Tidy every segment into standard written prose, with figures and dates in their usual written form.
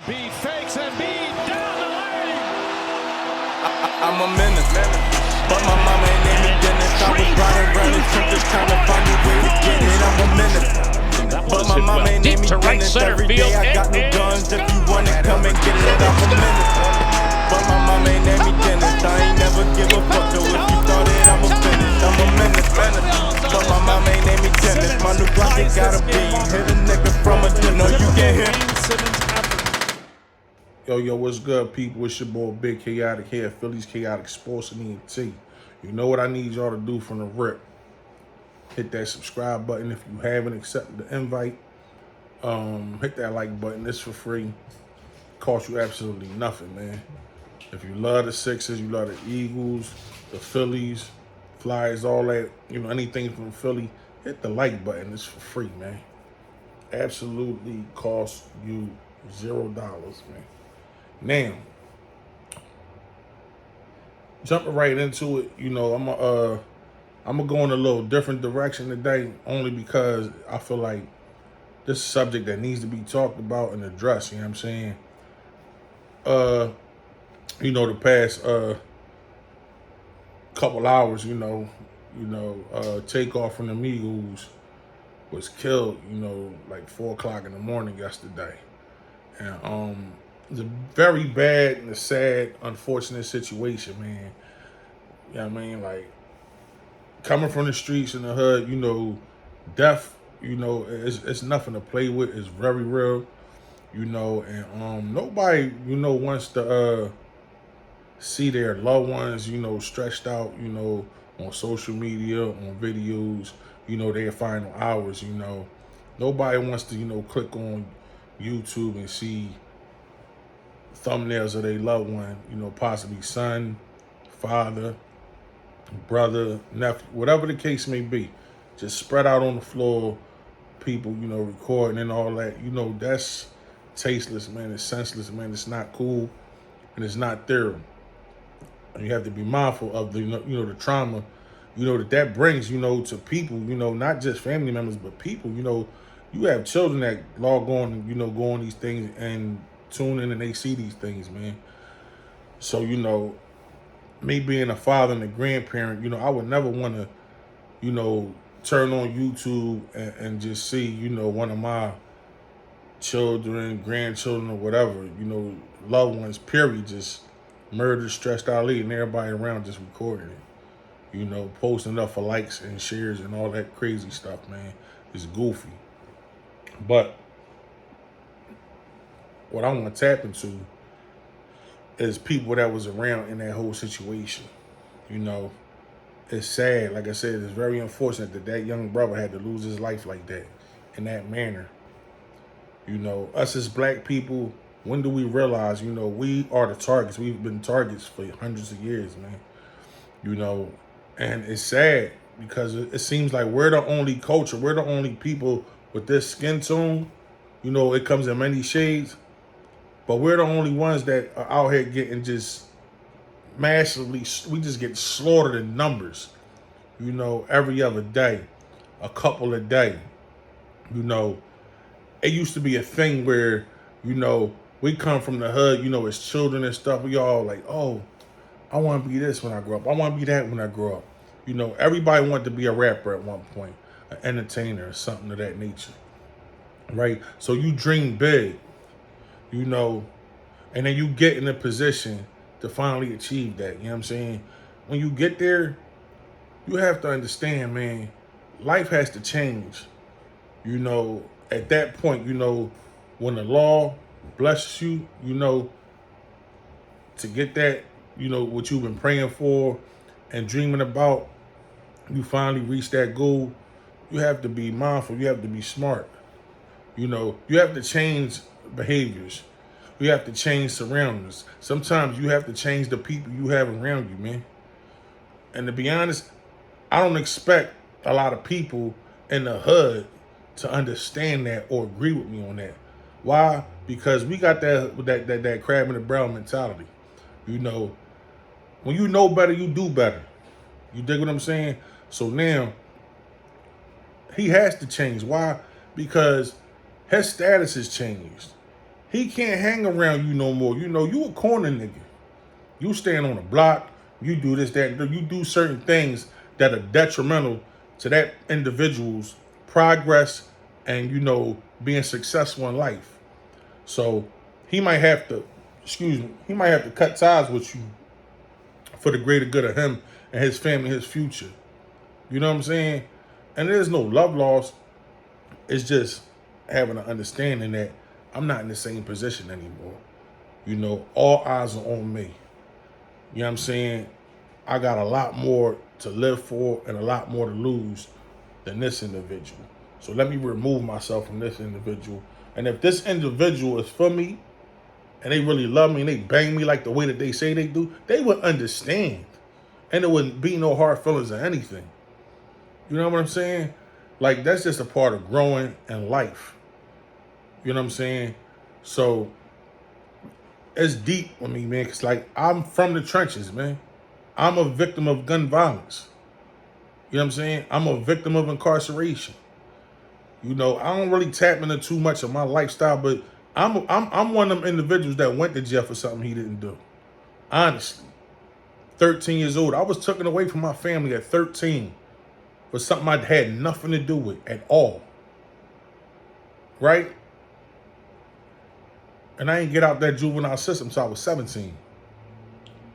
B fakes and B down the lane. I'm a menace, but my mama ain't named me Dennis. I was riding around in trenches trying to find a way to get it. I'm a menace, but my mama ain't named me Dennis. Every day I got new guns. If you wanna come and get it, I'm a menace. But my mama ain't named me Dennis. I ain't never give a fuck though. If you thought it, I'm a finish. I'm a menace, but my mama ain't named me Dennis. My new Glock, it gotta be. Hit a nigga from a dinner, you can hear. Yo, what's good, people? It's your boy Big Chaotic here, Philly's Chaotic Sports and ENT. You know what I need y'all to do from the rip. Hit that subscribe button if you haven't accepted the invite. Hit that like button. It's for free. Cost you absolutely nothing, man. If you love the Sixers, you love the Eagles, the Phillies, Flyers, all that, anything from Philly, hit the like button. It's for free, man. Absolutely cost you $0, man. Now, jumping right into it, I'm gonna go in a little different direction today, only because I feel like this is a subject that needs to be talked about and addressed. You know what I'm saying? The past couple hours, Takeoff from the Migos was killed, like 4 o'clock in the morning yesterday, and it's a very bad and a sad, unfortunate situation, man. You know what I mean? Like, coming from the streets in the hood, death, it's nothing to play with. It's very real, and nobody, wants to see their loved ones, stretched out, on social media, on videos, their final hours, Nobody wants to, click on YouTube and see thumbnails of their loved one, possibly son, father, brother, nephew, whatever the case may be, just spread out on the floor, people, recording and all that. That's tasteless, man. It's senseless, man. It's not cool, and it's not thorough. And you have to be mindful of the, the trauma, that brings, to people, not just family members, but people. You have children that log on and, go on these things and tune in and they see these things, man. So, me being a father and a grandparent, I would never want to, turn on YouTube and just see, one of my children, grandchildren, or whatever, loved ones, period, just murdered, stressed out, and everybody around just recording it, posting up for likes and shares and all that crazy stuff, man. It's goofy. But what I want to tap into is people that was around in that whole situation. It's sad. Like I said, it's very unfortunate that young brother had to lose his life like that, in that manner. Us as black people, when do we realize, we are the targets? We've been targets for hundreds of years, man. And it's sad because it seems like we're the only culture, we're the only people with this skin tone. It comes in many shades. But we're the only ones that are out here getting just massively, we just get slaughtered in numbers, every other day, a couple a day. It used to be a thing where, we come from the hood, as children and stuff, we all like, oh, I want to be this when I grow up. I want to be that when I grow up. Everybody wanted to be a rapper at one point, an entertainer or something of that nature, right? So you dream big. And then you get in a position to finally achieve that. You know what I'm saying? When you get there, you have to understand, man, life has to change. At that point, when the law blesses you, to get that, what you've been praying for and dreaming about, you finally reach that goal, you have to be mindful. You have to be smart. You have to change behaviors. You have to change surroundings. Sometimes you have to change the people you have around you, man. And to be honest, I don't expect a lot of people in the hood to understand that or agree with me on that. Why? Because we got that crab in the barrel mentality. When you know better, you do better. You dig what I'm saying? So now, he has to change. Why? Because his status has changed. He can't hang around you no more. You know, you a corner nigga. You stand on the block, you do this, that, you do certain things that are detrimental to that individual's progress and, you know, being successful in life. So he might have to, he might have to cut ties with you for the greater good of him and his family, his future. You know what I'm saying? And there's no love loss. It's just having an understanding that I'm not in the same position anymore. You know, all eyes are on me. You know what I'm saying? I got a lot more to live for and a lot more to lose than this individual. So let me remove myself from this individual. And if this individual is for me and they really love me and they bang me like the way that they say they do, they would understand. And there wouldn't be no hard feelings or anything. You know what I'm saying? Like, that's just a part of growing in life. You know what I'm saying? So it's deep with me, man, because, like, I'm from the trenches, man. I'm a victim of gun violence. You know what I'm saying? I'm a victim of incarceration. You know, I don't really tap into too much of my lifestyle, but I'm one of them individuals that went to jail for something he didn't do. Honestly. 13 years old. I was taken away from my family at 13 for something I had nothing to do with at all. Right? And I didn't get out that juvenile system until I was 17.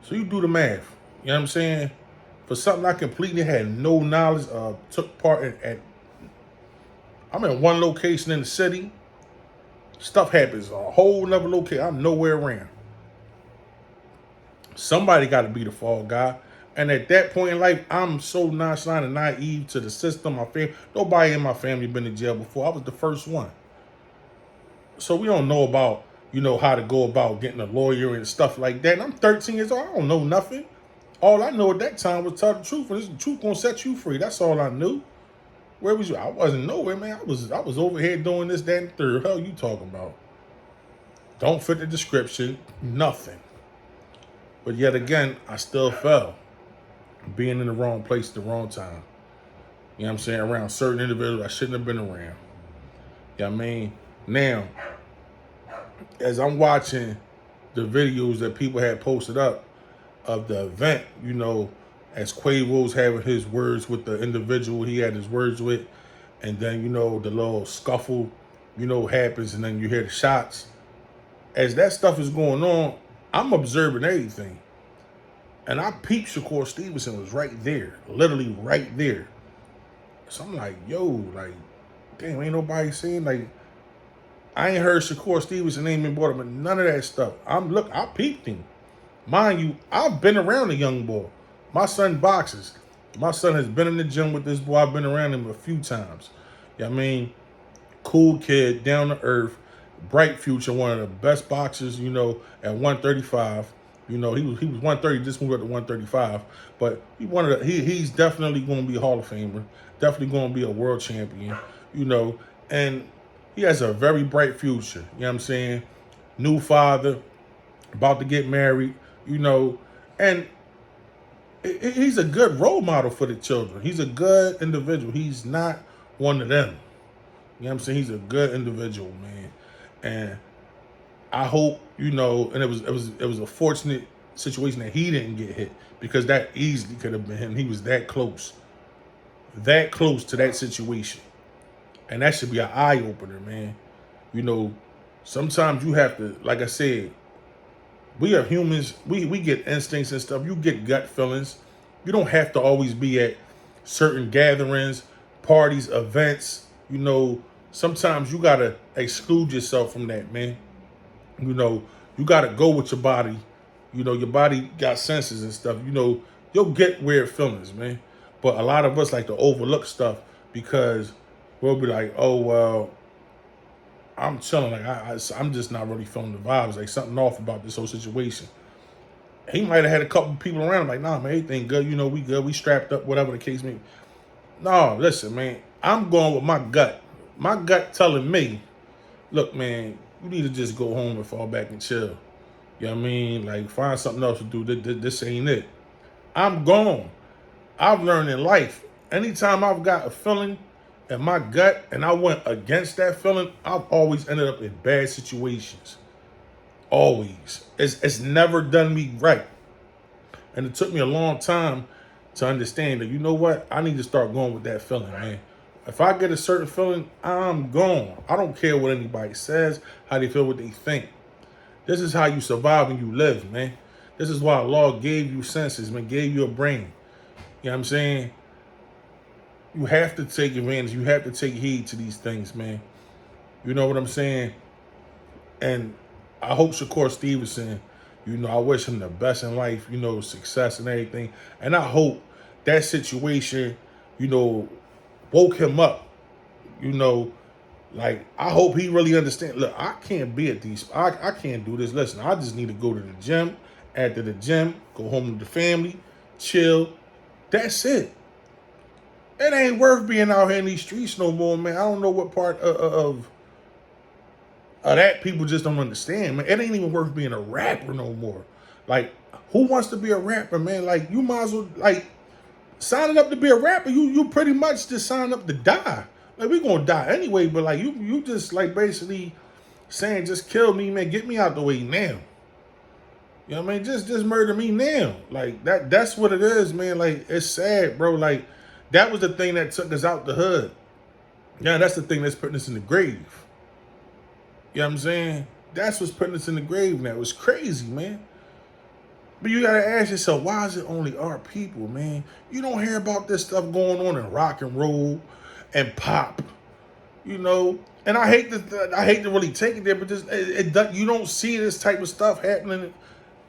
So you do the math. You know what I'm saying? For something I completely had no knowledge of, took part in. I'm in one location in the city. Stuff happens a whole nother location. I'm nowhere around. Somebody got to be the fall guy. And at that point in life, I'm so nonchalant and naive to the system, my family. Nobody in my family been to jail before. I was the first one. So we don't know about, you know, how to go about getting a lawyer and stuff like that. And I'm 13 years old. I don't know nothing. All I know at that time was tell the truth. And the truth gonna set you free. That's all I knew. Where was you? I wasn't nowhere, man. I was over here doing this, that, and third. Hell you talking about? Don't fit the description. Nothing. But yet again, I still fell. Being in the wrong place at the wrong time. You know what I'm saying? Around certain individuals I shouldn't have been around. You know what I mean? Now, as I'm watching the videos that people had posted up of the event, you know, as Quavo's having his words with the individual he had his words with, and then, you know, the little scuffle, you know, happens, and then you hear the shots. As that stuff is going on, I'm observing everything. And I peeped Shakur Stevenson was right there, literally right there. So I'm like, yo, like, damn, ain't nobody saying, like, I ain't heard Shakur Stevenson name been brought up, but none of that stuff. I peeped him. Mind you, I've been around a young boy. My son boxes. My son has been in the gym with this boy. I've been around him a few times. You know what I mean? Cool kid, down to earth, bright future, one of the best boxers, you know, at 135. You know, he was 130, just moved up to 135. But he's definitely going to be a Hall of Famer. Definitely going to be a world champion, you know. And he has a very bright future, you know what I'm saying? New father, about to get married, you know. And he's a good role model for the children. He's a good individual. He's not one of them. You know what I'm saying? He's a good individual, man. And I hope, you know, and it was a fortunate situation that he didn't get hit, because that easily could have been him. He was that close to that situation. And that should be an eye opener, man. You know, sometimes you have to, like I said, we are humans. We get instincts and stuff. You get gut feelings. You don't have to always be at certain gatherings, parties, events. You know, sometimes you got to exclude yourself from that, man. You know, you got to go with your body. You know, your body got senses and stuff. You know, you'll get weird feelings, man. But a lot of us like to overlook stuff because we'll be like, oh, well, I'm chilling. Like, I'm just not really feeling the vibes. Like, something off about this whole situation. He might have had a couple people around him like, nah, man, everything good. You know, we good. We strapped up, whatever the case may be. No, listen, man. I'm going with my gut. My gut telling me, look, man, you need to just go home and fall back and chill. You know what I mean? Like, find something else to do. This ain't it. I'm gone. I've learned in life, anytime I've got a feeling in my gut and I went against that feeling, I've always ended up in bad situations. Always. It's never done me right. And it took me a long time to understand that, you know what? I need to start going with that feeling, man. If I get a certain feeling, I'm gone. I don't care what anybody says, how they feel, what they think. This is how you survive and you live, man. This is why Allah gave you senses, man, gave you a brain. You know what I'm saying? You have to take advantage. You have to take heed to these things, man. You know what I'm saying? And I hope Shakur Stevenson, I wish him the best in life, success and everything. And I hope that situation, woke him up. Like, I hope he really understands. Look, I can't be at these. I can't do this. Listen, I just need to go to the gym. After the gym, go home to the family, chill. That's it. It ain't worth being out here in these streets no more, man. I don't know what part of that people just don't understand, man. It ain't even worth being a rapper no more. Like, who wants to be a rapper, man? Like, you might as well, like, signing up to be a rapper, you pretty much just sign up to die. Like, we gonna die anyway, but like you just like basically saying, just kill me, man. Get me out the way now. You know what I mean? Just murder me now. Like that's what it is, man. Like, it's sad, bro. Like, that was the thing that took us out the hood. Yeah, that's the thing that's putting us in the grave. You know what I'm saying? That's what's putting us in the grave now. It's crazy, man. But you gotta ask yourself, why is it only our people, man? You don't hear about this stuff going on in rock and roll and pop, And I hate to really take it there, but you don't see this type of stuff happening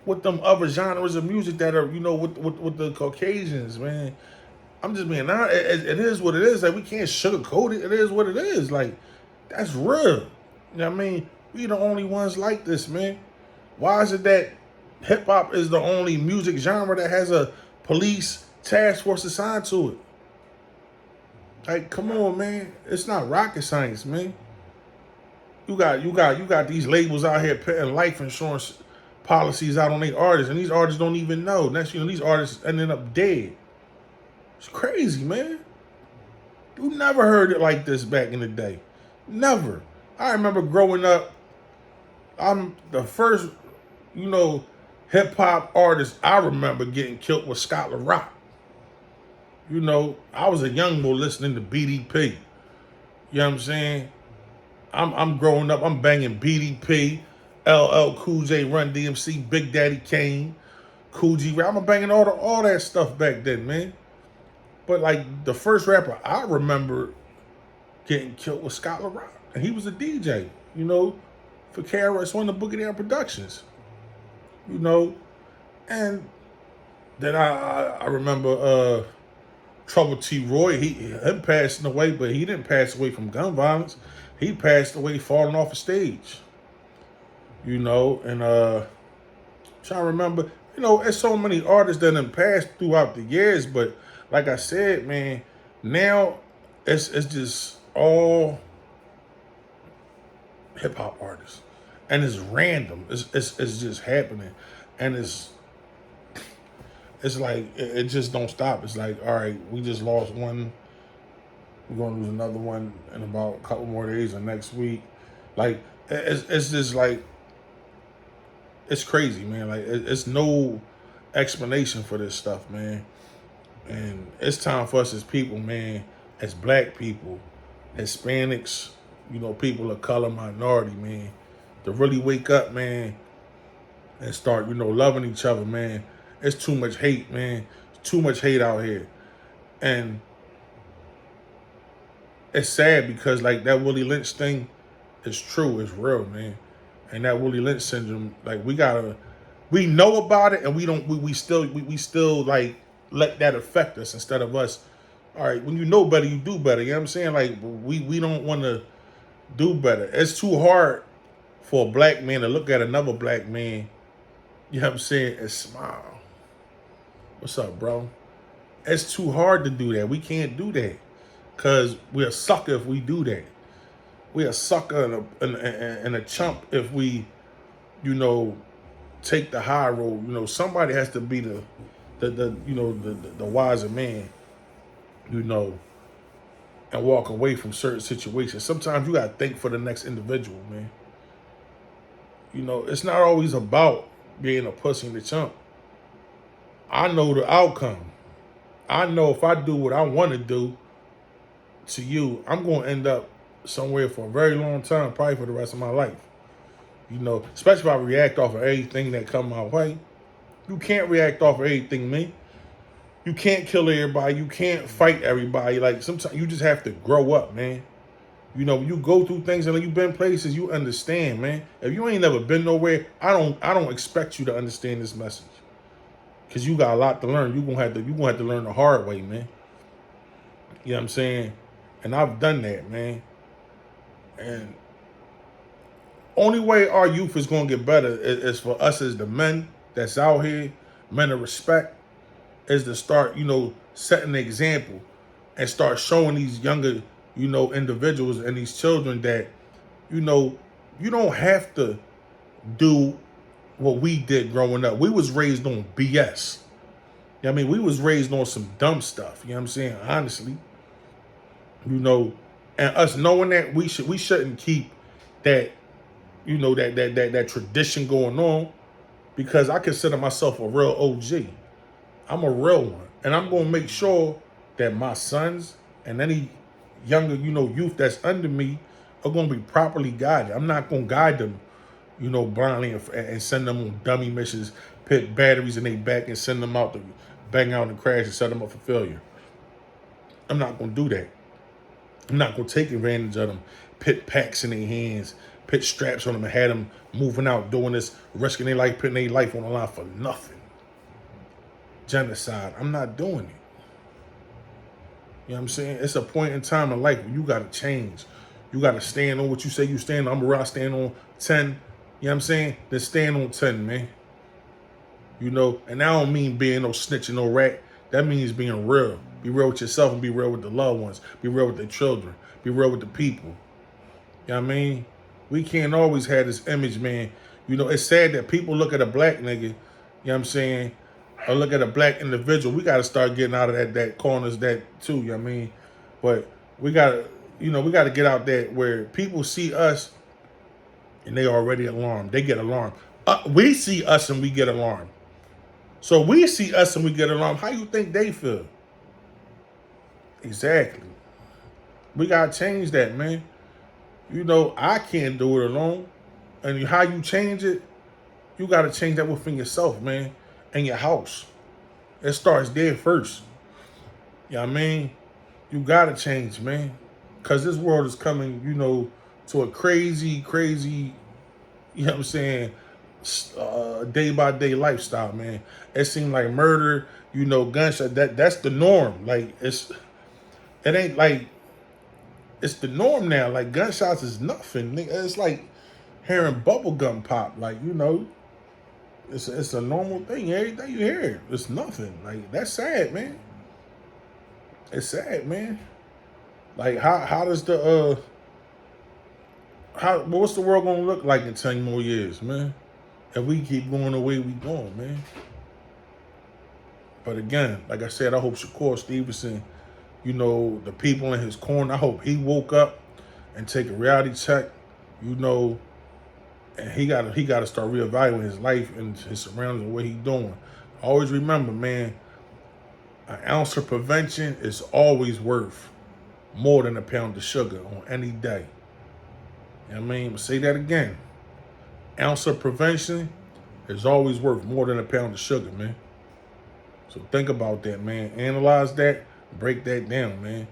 with them other genres of music that are, with the Caucasians, man. I'm just being honest. It is what it is. Like, we can't sugarcoat it. It is what it is. Like, that's real. You know what I mean? We the only ones like this, man. Why is it that hip hop is the only music genre that has a police task force assigned to it? Like, come on, man. It's not rocket science, man. You got these labels out here putting life insurance policies out on their artists, and these artists don't even know. Next, these artists ending up dead. It's crazy, man. You never heard it like this back in the day. Never. I remember growing up, I'm the first, hip hop artist I remember getting killed with Scholar Rock. I was a young boy listening to BDP. You know what I'm saying? I'm growing up, I'm banging BDP, LL Cool J, Run DMC, Big Daddy Kane, Cool G Rap. I'm banging all that stuff back then, man. But like, the first rapper I remember getting killed was Scholar Rock. And he was a DJ, for KRS-One and Boogie Down Productions. And then I remember Trouble T. Roy, him passing away, but he didn't pass away from gun violence. He passed away falling off a stage. And trying to remember, there's so many artists that have passed throughout the years, but like I said, man, now it's just all hip hop artists. And it's random. It's just happening. And it's like, it just don't stop. It's like, all right, we just lost one. We're going to lose another one in about a couple more days or next week. Like, it's just like, it's crazy, man. Like, it's no explanation for this stuff, man. And it's time for us as people, man, as black people, Hispanics, people of color, minority, man, to really wake up, man, and start, loving each other, man. It's too much hate, man. It's too much hate out here. And it's sad because, like, that Willie Lynch thing is true. It's real, man. And that Willie Lynch syndrome, like, we know about it, and we still like let that affect us instead of us. All right, when you know better, you do better. You know what I'm saying? Like, we don't want to do better. It's too hard for a black man to look at another black man, you know what I'm saying, and smile. What's up, bro? It's too hard to do that. We can't do that because we're a sucker if we do that. We're a sucker and a chump if we, take the high road. Somebody has to be the wiser man, and walk away from certain situations. Sometimes you gotta think for the next individual, man. You know, it's not always about being a pussy and a chump. I know the outcome. I know if I do what I want to do to you, I'm going to end up somewhere for a very long time, probably for the rest of my life. You know, especially if I react off of everything that come my way. You can't react off of everything, man. You can't kill everybody. You can't fight everybody. Like, sometimes you just have to grow up, man. You know, when you go through things and you've been places, you understand, man. If you ain't never been nowhere, I don't expect you to understand this message. Cause you got a lot to learn. You're gonna have to learn the hard way, man. You know what I'm saying? And I've done that, man. And only way our youth is gonna get better is for us as the men that's out here, men of respect, is to start, you know, setting the example and start showing these younger, you know, individuals and these children that, you know, you don't have to do what we did growing up. We was raised on BS. You know what I mean? We was raised on some dumb stuff. You know what I'm saying? Honestly. You know, and us knowing that we shouldn't keep that, you know, that tradition going on, because I consider myself a real OG. I'm a real one. And I'm gonna make sure that my sons and any younger, you know, youth that's under me are gonna be properly guided. I'm not gonna guide them, you know, blindly and send them on dummy missions, put batteries in their back and send them out to bang out and crash and set them up for failure. I'm not gonna do that. I'm not gonna take advantage of them, put packs in their hands, put straps on them and have them moving out, doing this, risking their life, putting their life on the line for nothing. Genocide. I'm not doing it. You know what I'm saying? It's a point in time in life where you gotta change. You gotta stand on what you say you stand on. I'm around stand on 10. You know what I'm saying? Then stand on 10, man. You know, and I don't mean being no snitch and no rat. That means being real. Be real with yourself and be real with the loved ones. Be real with the children. Be real with the people. You know what I mean? We can't always have this image, man. You know, it's sad that people look at a black nigga, you know what I'm saying, or look at a black individual. We got to start getting out of that corners that too, you know what I mean? But we got to, you know, we got to get out there where people see us and they already alarmed. They get alarmed. We see us and we get alarmed. So we see us and we get alarmed. How you think they feel? Exactly. We got to change that, man. You know, I can't do it alone. And how you change it, you got to change that within yourself, man, and your house. It starts there first. You know what I mean? You got to change, man. Because this world is coming, you know, to a crazy, you know what I'm saying, day-by-day lifestyle, man. It seems like murder, you know, gunshot, that's the norm. Like, it ain't like, it's the norm now. Like, gunshots is nothing. It's like hearing bubblegum pop. Like, you know, it's a normal thing. Every day you hear it, it's nothing. Like, that's sad, man. It's sad, man. Like, how does the, what's the world gonna look like in 10 more years, man? If we keep going the way we going, man. But again, like I said, I hope Shakur Stevenson, you know, the people in his corner, I hope he woke up and take a reality check, you know, and he gotta start reevaluating his life and his surroundings and what he's doing. Always remember, man, an ounce of prevention is always worth more than a pound of sugar on any day. You know what I mean? But say that again. Ounce of prevention is always worth more than a pound of sugar, man. So think about that, man. Analyze that. Break that down, man.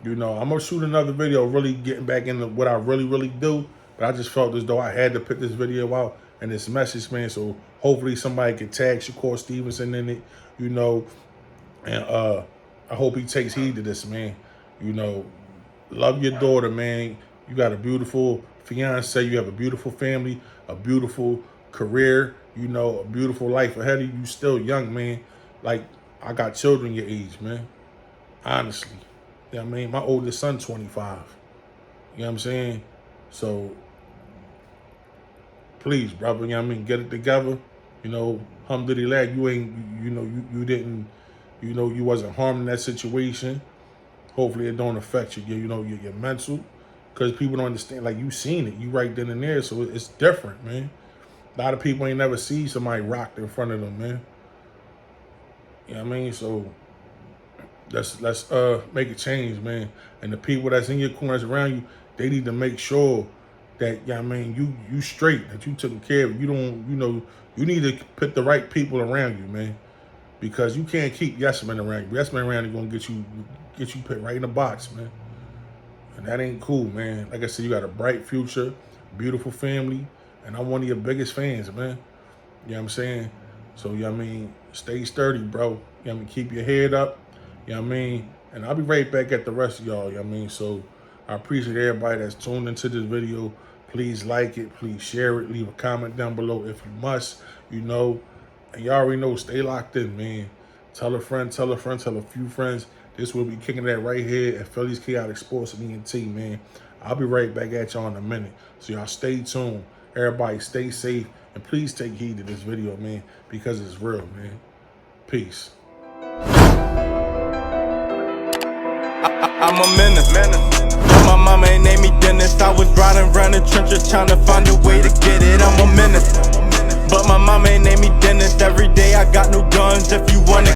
You know, I'm going to shoot another video really getting back into what I really do. But I just felt as though I had to put this video out and this message, man. So hopefully somebody can tag Shakur Stevenson in it, you know. And I hope he takes heed to this, man. You know, love your daughter, man. You got a beautiful fiance. You have a beautiful family, a beautiful career, you know, a beautiful life ahead of you. You still young, man. Like, I got children your age, man. Honestly. You know what I mean? My oldest son, 25. You know what I'm saying? So, please, brother, you know what I mean? Get it together. You know, alhamdulillah, you ain't, you know, you didn't, you know, you wasn't harmed in that situation. Hopefully it don't affect you, you know, your mental. Because people don't understand, like, you seen it. You right then and there, so it's different, man. A lot of people ain't never see somebody rocked in front of them, man. You know what I mean? So let's make a change, man. And the people that's in your corners around you, they need to make sure that, you know what I mean, you straight, that you taken care of. You don't, you know, you need to put the right people around you, man. Because you can't keep yes men around you. Yes men around you gonna get you put right in the box, man. And that ain't cool, man. Like I said, you got a bright future, beautiful family, and I'm one of your biggest fans, man. You know what I'm saying? So, you know what I mean, stay sturdy, bro. You know what I mean? Keep your head up. You know what I mean? And I'll be right back at the rest of y'all, you know what I mean? So I appreciate everybody that's tuned into this video. Please like it, please share it, leave a comment down below if you must, you know. And y'all already know, stay locked in, man. Tell a friend, tell a friend, tell a few friends. This will be kicking that right here at Philly's Chaotic Sports and ENT, man. I'll be right back at y'all in a minute. So y'all stay tuned. Everybody stay safe. And please take heed to this video, man, because it's real, man. Peace. I'm a menace, but my mama ain't named me Dennis. I was riding around the trenches trying to find a way to get it. I'm a menace, but my mama ain't named me Dennis. Every day I got new guns. If you wanna